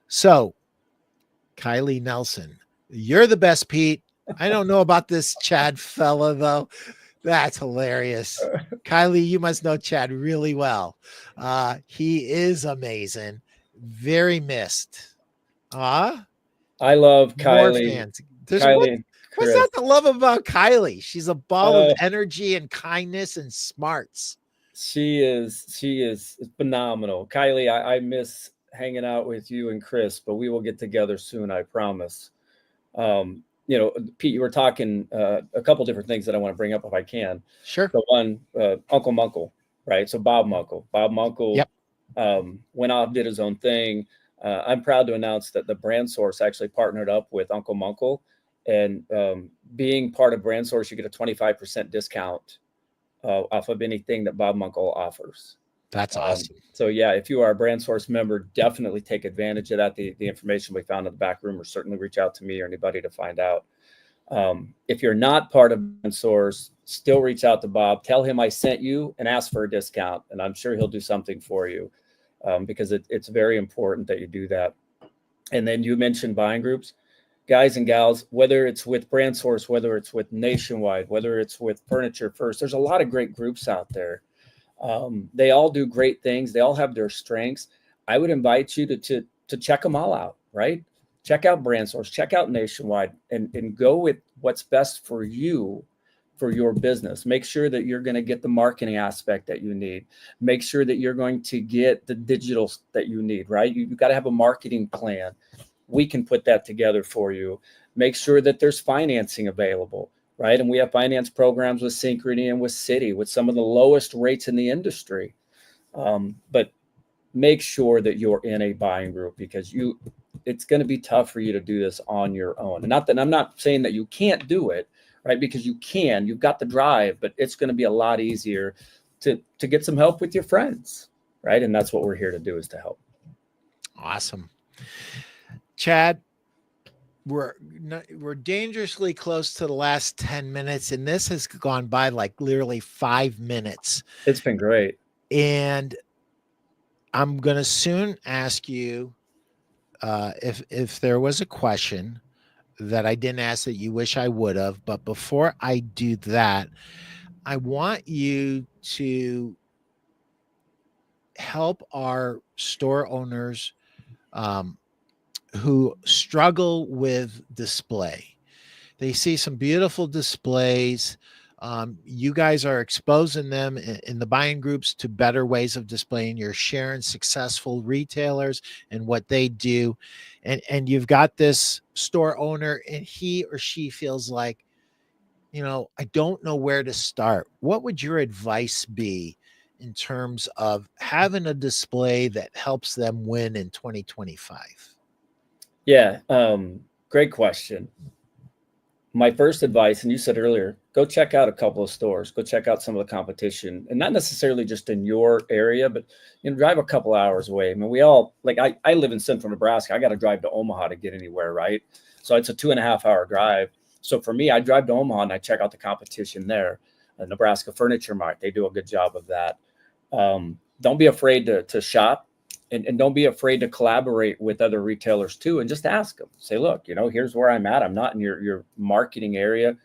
So, Kylie Nelson, you're the best, Pete. I don't know about this Chad fella, though. That's hilarious. Kylie, you must know Chad really well. He is amazing. Very missed. I love Kylie. Fans. What's that to love about Kylie? She's a ball of energy and kindness and smarts. She is phenomenal. Kylie, I miss hanging out with you and Chris, but we will get together soon, I promise. Pete, you were talking a couple different things that I want to bring up if I can. Sure. The one, Uncle Munkle, right? So Bob Munkle, yep. Went off, did his own thing. I'm proud to announce that the Brand Source actually partnered up with Uncle Munkle, and being part of Brand Source, you get a 25% discount off of anything that Bob Munkle offers. That's awesome. So yeah, if you are a Brand Source member, definitely take advantage of that. The information we found in the back room, or certainly reach out to me or anybody to find out. If you're not part of Brand Source, still reach out to Bob, tell him I sent you and ask for a discount, and I'm sure he'll do something for you, because it's very important that you do that. And then you mentioned buying groups. Guys and gals, whether it's with Brand Source, whether it's with Nationwide, whether it's with Furniture First, there's a lot of great groups out there. They all do great things. They all have their strengths. I would invite you to check them all out, right? Check out Brand Source, check out Nationwide, and go with what's best for you, for your business. Make sure that you're going to get the marketing aspect that you need. Make sure that you're going to get the digital that you need, right? You've got to have a marketing plan. We can put that together for you. Make sure that there's financing available, right? And we have finance programs with Synchrony and with Citi with some of the lowest rates in the industry. But make sure that you're in a buying group, because it's going to be tough for you to do this on your own. And not that I'm not saying that you can't do it, right? Because you can, you've got the drive, but it's going to be a lot easier to get some help with your friends, right? And that's what we're here to do, is to help. Awesome. Chad, we're dangerously close to the last 10 minutes, and this has gone by like literally 5 minutes. It's been great. And I'm going to soon ask you if there was a question that I didn't ask that you wish I would have. But before I do that, I want you to help our store owners who struggle with display. They see some beautiful displays. You guys are exposing them in the buying groups to better ways of displaying. You're sharing successful retailers and what they do. And you've got this store owner, and he or she feels like, I don't know where to start. What would your advice be in terms of having a display that helps them win in 2025? Yeah, great question. My first advice, and you said earlier, go check out a couple of stores, go check out some of the competition, and not necessarily just in your area, but drive a couple hours away. I mean, we all, like, I live in central Nebraska. I got to drive to Omaha to get anywhere, right? So it's a 2.5 hour drive. So for me, I drive to Omaha and I check out the competition there. Nebraska Furniture Mart. They do a good job of that. Don't be afraid to shop, and don't be afraid to collaborate with other retailers too. And just ask them, say, look, here's where I'm at. I'm not in your marketing area.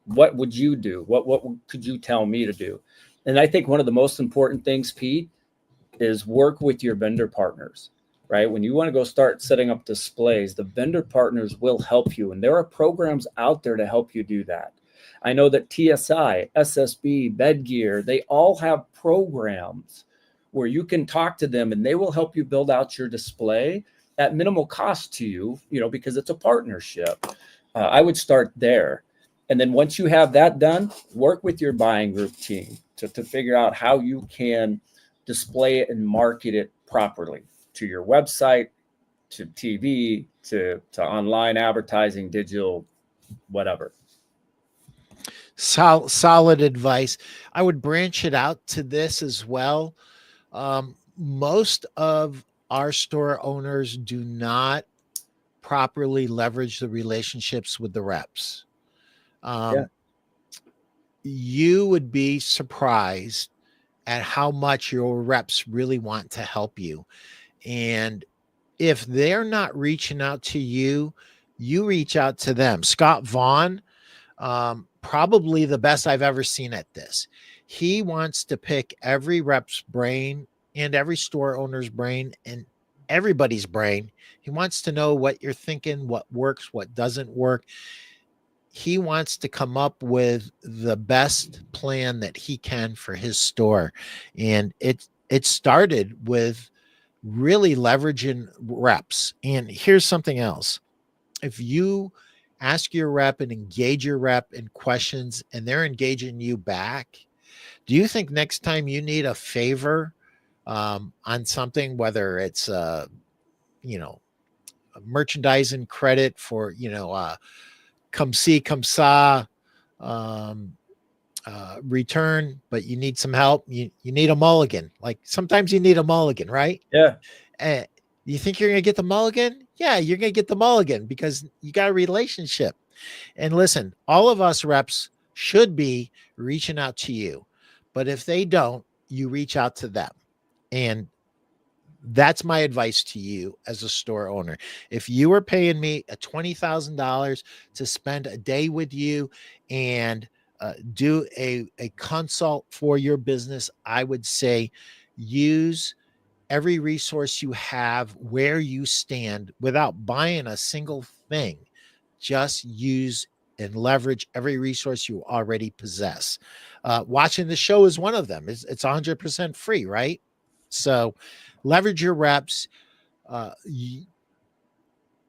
What would you do? What could you tell me to do? And I think one of the most important things, Pete, is work with your vendor partners, right? When you want to go start setting up displays, the vendor partners will help you. And there are programs out there to help you do that. I know that TSI, SSB, Bedgear, they all have programs where you can talk to them and they will help you build out your display at minimal cost to you, because it's a partnership. I would start there. And then once you have that done, work with your buying group team to figure out how you can display it and market it properly to your website, to TV, to online advertising, digital, whatever. Solid advice. I would branch it out to this as well. Most of our store owners do not properly leverage the relationships with the reps. You would be surprised at how much your reps really want to help you. And if they're not reaching out to you, you reach out to them. Scott Vaughn, probably the best I've ever seen at this. He wants to pick every rep's brain and every store owner's brain and everybody's brain. He wants to know what you're thinking, what works, what doesn't work. He wants to come up with the best plan that he can for his store. And it started with really leveraging reps. And here's something else. If you ask your rep and engage your rep in questions and they're engaging you back, do you think next time you need a favor on something, whether it's a merchandising credit for, come see, come saw, return, but you need some help. You need a mulligan. Like sometimes you need a mulligan, right? Yeah. You think you're going to get the mulligan? Yeah, you're going to get the mulligan because you got a relationship. And listen, all of us reps should be reaching out to you, but if they don't, you reach out to them. And that's my advice to you as a store owner. If you were paying me a $20,000 to spend a day with you and do a consult for your business, I would say use every resource you have where you stand without buying a single thing. Just use and leverage every resource you already possess. Watching the show is one of them. It's 100% free, right? So leverage your reps.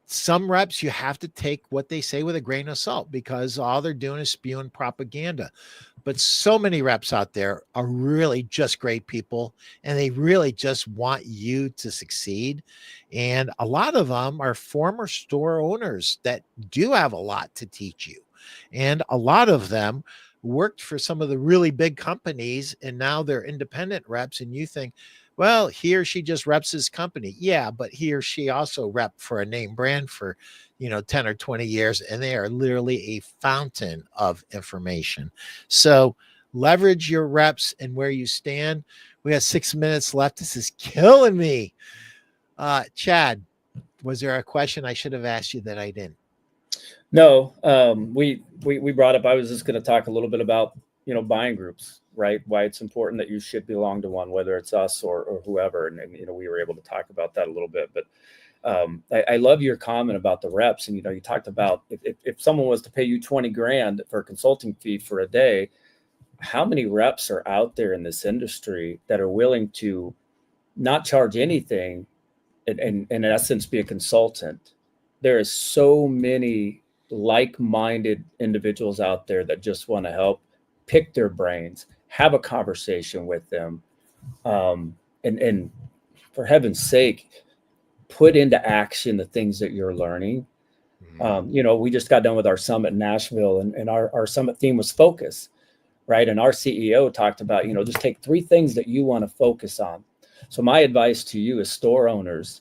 Some reps, you have to take what they say with a grain of salt because all they're doing is spewing propaganda. But so many reps out there are really just great people, and they really just want you to succeed. And a lot of them are former store owners that do have a lot to teach you. And a lot of them worked for some of the really big companies, and now they're independent reps. And you think, well, he or she just reps his company. Yeah, but he or she also rep for a name brand for, 10 or 20 years, and they are literally a fountain of information. So leverage your reps and where you stand. We have 6 minutes left. This is killing me. Chad, was there a question I should have asked you that I didn't? No, we brought up, I was just going to talk a little bit about, buying groups, right? Why it's important that you should belong to one, whether it's us or whoever. And we were able to talk about that a little bit, but I love your comment about the reps. And, you talked about if someone was to pay you $20,000 for a consulting fee for a day, how many reps are out there in this industry that are willing to not charge anything and in essence be a consultant? There is so many like-minded individuals out there that just want to help, pick their brains, have a conversation with them, and for heaven's sake, put into action the things that you're learning. We just got done with our summit in Nashville, and our summit theme was focus, right? And our CEO talked about, just take 3 things that you want to focus on. So my advice to you as store owners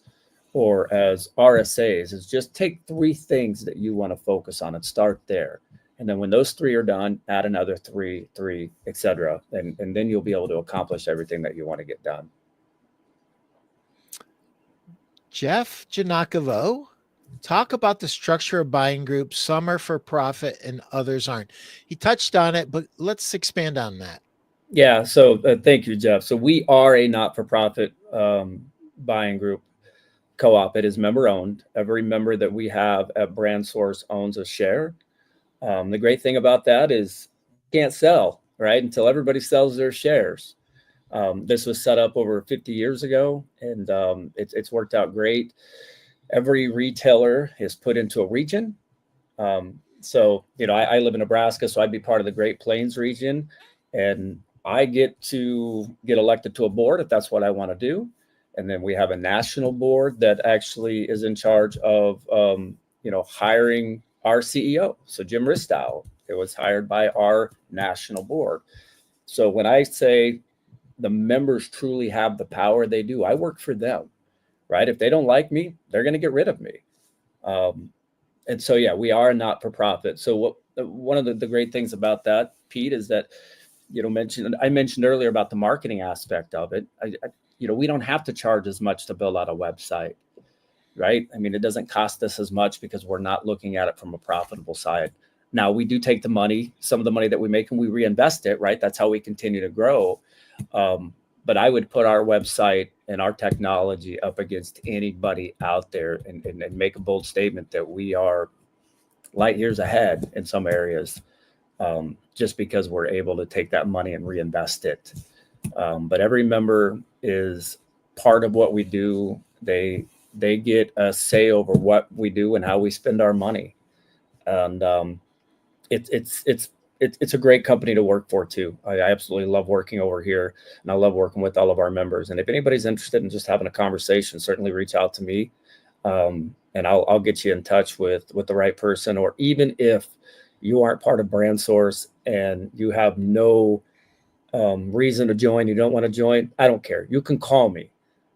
or as RSAs is just take 3 things that you want to focus on and start there. And then when those 3 are done, add another 3, etc. And then you'll be able to accomplish everything that you want to get done. Jeff Janakovo, talk about the structure of buying groups. Some are for profit and others aren't. He touched on it, but let's expand on that. Yeah. So thank you, Jeff. So we are a not-for-profit buying group co-op. It is member owned. Every member that we have at Brand Source owns a share. The great thing about that is you can't sell, right, until everybody sells their shares. This was set up over 50 years ago, and it's worked out great. Every retailer is put into a region. So, I live in Nebraska, so I'd be part of the Great Plains region, and I get elected to a board if that's what I want to do. And then we have a national board that actually is in charge of, hiring our CEO. So Jim Ristow, it was hired by our national board. So when I say the members truly have the power, they do. I work for them, right? If they don't like me, they're going to get rid of me. And so, yeah, we are a not-for-profit. So one of the great things about that, Pete, is that, I mentioned earlier about the marketing aspect of it. We don't have to charge as much to build out a website, right? I mean, it doesn't cost us as much because we're not looking at it from a profitable side. Now, we do take some of the money that we make, and we reinvest it, right? That's how we continue to grow. But I would put our website and our technology up against anybody out there and make a bold statement that we are light years ahead in some areas, just because we're able to take that money and reinvest it. But every member is part of what we do. They get a say over what we do and how we spend our money. And it's a great company to work for too. I absolutely love working over here, and I love working with all of our members. And if anybody's interested in just having a conversation, certainly reach out to me, and I'll get you in touch with the right person. Or even if you aren't part of Brand Source and you have no reason to join, you don't want to join, I don't care. You can call me.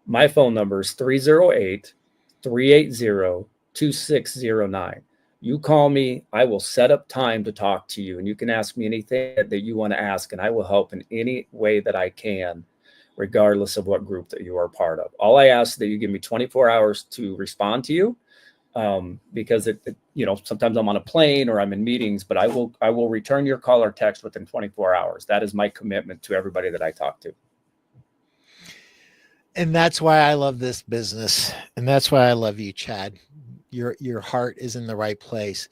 My phone number is 308-380-2609. You call me, I will set up time to talk to you, and you can ask me anything that you want to ask, and I will help in any way that I can, regardless of what group that you are part of. All I ask is that you give me 24 hours to respond to you, because sometimes I'm on a plane or I'm in meetings, but I will return your call or text within 24 hours. That is my commitment to everybody that I talk to. And that's why I love this business. And that's why I love you, Chad. Your heart is in the right place.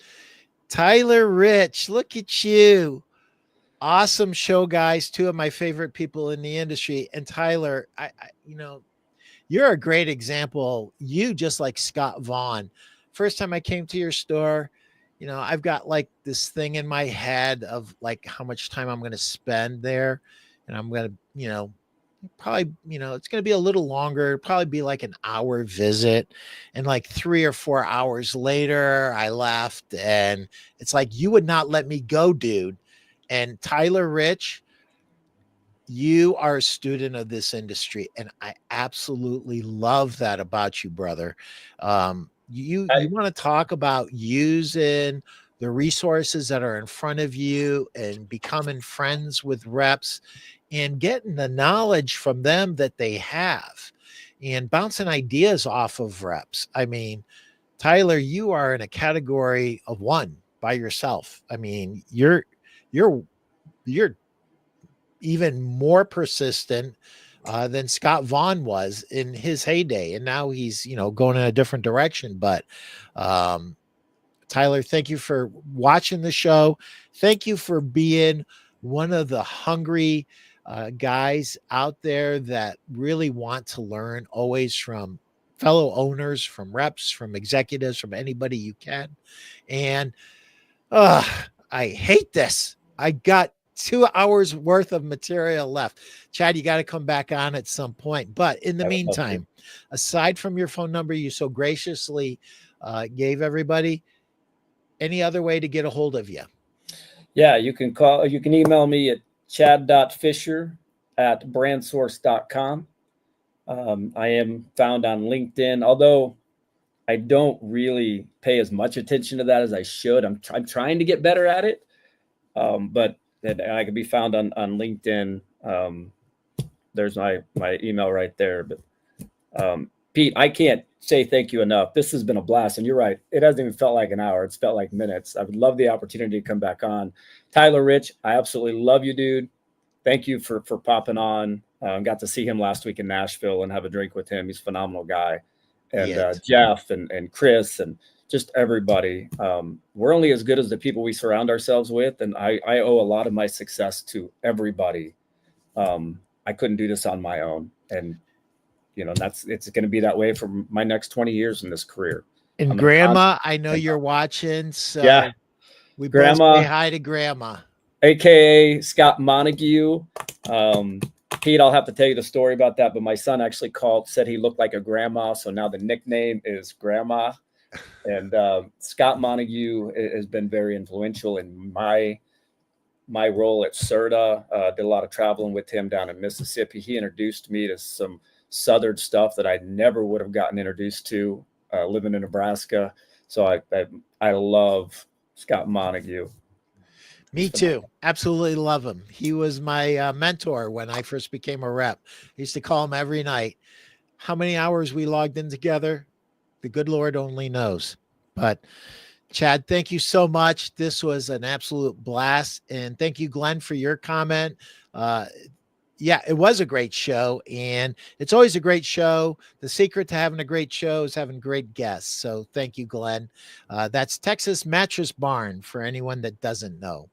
Tyler Rich, look at you. Awesome show, guys. Two of my favorite people in the industry. And Tyler, you're a great example. You, just like Scott Vaughn. First time I came to your store, I've got like this thing in my head of like how much time I'm going to spend there. And I'm going to, probably, it's going to be a little longer. It'll probably be like an hour visit. And like 3 or 4 hours later, I left, and it's like, you would not let me go, dude. And Tyler Rich, you are a student of this industry, and I absolutely love that about you, brother. You want to talk about using the resources that are in front of you and becoming friends with reps and getting the knowledge from them that they have and bouncing ideas off of reps. I mean, Tyler, you are in a category of one by yourself. I mean, you're even more persistent than Scott Vaughn was in his heyday. And now he's, going in a different direction. But Tyler, thank you for watching the show. Thank you for being one of the hungry guys out there that really want to learn always from fellow owners, from reps, from executives, from anybody you can. And I hate this. I got 2 hours worth of material left. Chad, you got to come back on at some point. But in the meantime, aside from your phone number you so graciously gave everybody, any other way to get a hold of you? Yeah, you can email me at chad.fischer@brandsource.com. I am found on LinkedIn, although I don't really pay as much attention to that as I should. I'm trying to get better at it. But I can be found on LinkedIn. There's my email right there. But Pete, I can't say thank you enough. This has been a blast. And you're right. It hasn't even felt like an hour. It's felt like minutes. I would love the opportunity to come back on. Tyler Rich, I absolutely love you, dude. Thank you for popping on. Got to see him last week in Nashville and have a drink with him. He's a phenomenal guy. And Jeff and Chris and just everybody. We're only as good as the people we surround ourselves with. And I owe a lot of my success to everybody. I couldn't do this on my own. And, it's going to be that way for my next 20 years in this career. And Grandma, I know you're watching. So yeah, we Grandma, both say hi to Grandma. AKA Scott Montague. Pete, I'll have to tell you the story about that, but my son actually said he looked like a grandma, so now the nickname is Grandma. And Scott Montague has been very influential in my role at CERTA. Did a lot of traveling with him down in Mississippi. He introduced me to some Southern stuff that I never would have gotten introduced to living in Nebraska. So I love Scott Montague. Me too. Absolutely love him. He was my mentor when I first became a rep. I used to call him every night. How many hours we logged in together, the good Lord only knows. But Chad, thank you so much. This was an absolute blast. And thank you, Glenn, for your comment. Yeah, it was a great show, and it's always a great show. The secret to having a great show is having great guests. So thank you, Glenn. That's Texas Mattress Barn for anyone that doesn't know.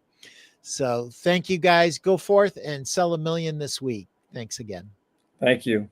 So thank you, guys. Go forth and sell 1 million this week. Thanks again. Thank you.